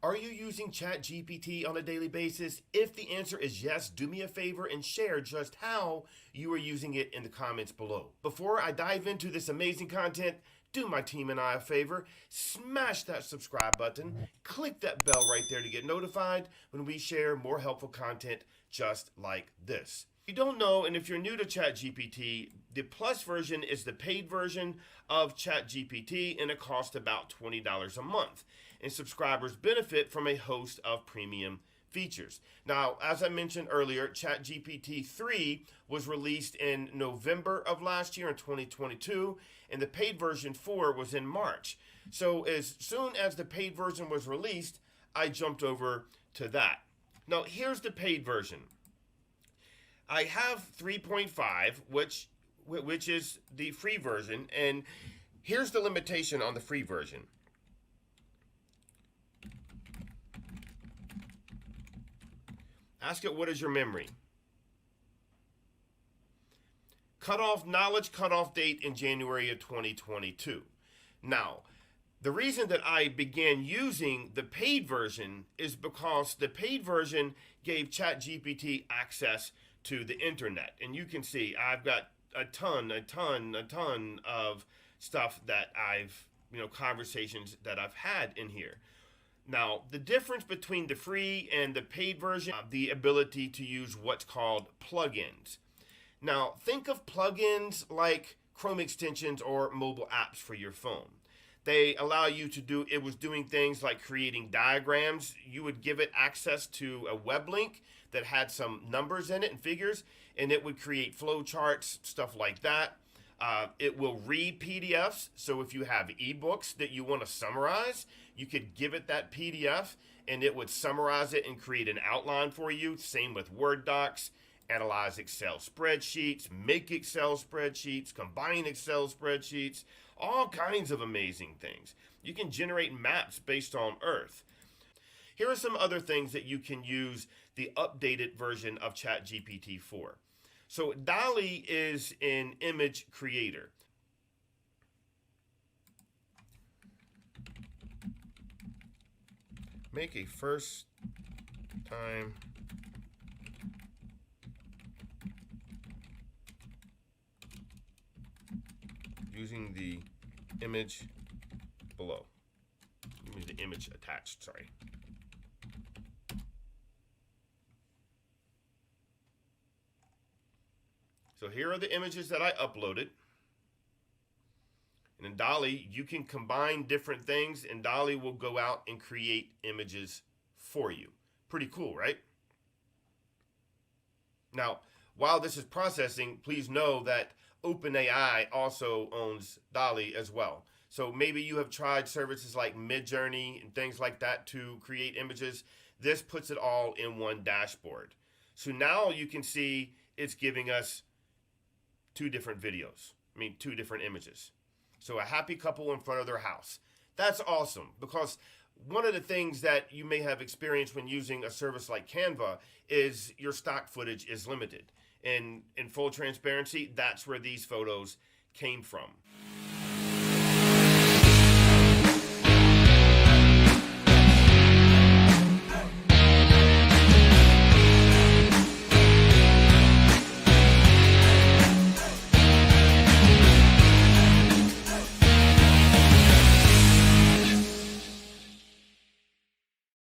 Are you using ChatGPT on a daily basis? If the answer is yes, do me a favor and share just how you are using it in the comments below. Before I dive into this amazing content, do my team and I a favor, smash that subscribe button, click that bell right there to get notified when we share more helpful content just like this. If you don't know, and if you're new to ChatGPT, the Plus version is the paid version of ChatGPT, and it costs about $20 a month. And subscribers benefit from a host of premium features. Now, as I mentioned earlier, ChatGPT 3 was released in November of last year in 2022, and the paid version 4 was in March. So as soon as the paid version was released, I jumped over to that. Now, here's the paid version. I have 3.5, which is the free version, and here's the limitation on the free version. Ask it, what is your memory? Knowledge cutoff date in January of 2022. Now, the reason that I began using the paid version is because the paid version gave ChatGPT access to the internet. And you can see I've got a ton of stuff that conversations that I've had in here. Now, the difference between the free and the paid version, the ability to use what's called plugins. Now, think of plugins like Chrome extensions or mobile apps for your phone. They allow you to do, it was doing things like creating diagrams. You would give it access to a web link that had some numbers in it and figures, and it would create flow charts, stuff like that. It will read PDFs, so if you have ebooks that you want to summarize, you could give it that PDF, and it would summarize it and create an outline for you. Same with Word docs, analyze Excel spreadsheets, make Excel spreadsheets, combine Excel spreadsheets, all kinds of amazing things. You can generate maps based on Earth. Here are some other things that you can use the updated version of ChatGPT for. So DALL-E is an image creator. Make a first time using the image below. The image attached, sorry. So here are the images that I uploaded. And in DALL-E, you can combine different things, and DALL-E will go out and create images for you. Pretty cool, right? Now, while this is processing, please know that OpenAI also owns DALL-E as well. So maybe you have tried services like Midjourney and things like that to create images. This puts it all in one dashboard. So now you can see it's giving us two different images. So a happy couple in front of their house. That's awesome, because one of the things that you may have experienced when using a service like Canva is your stock footage is limited. And in full transparency, that's where these photos came from.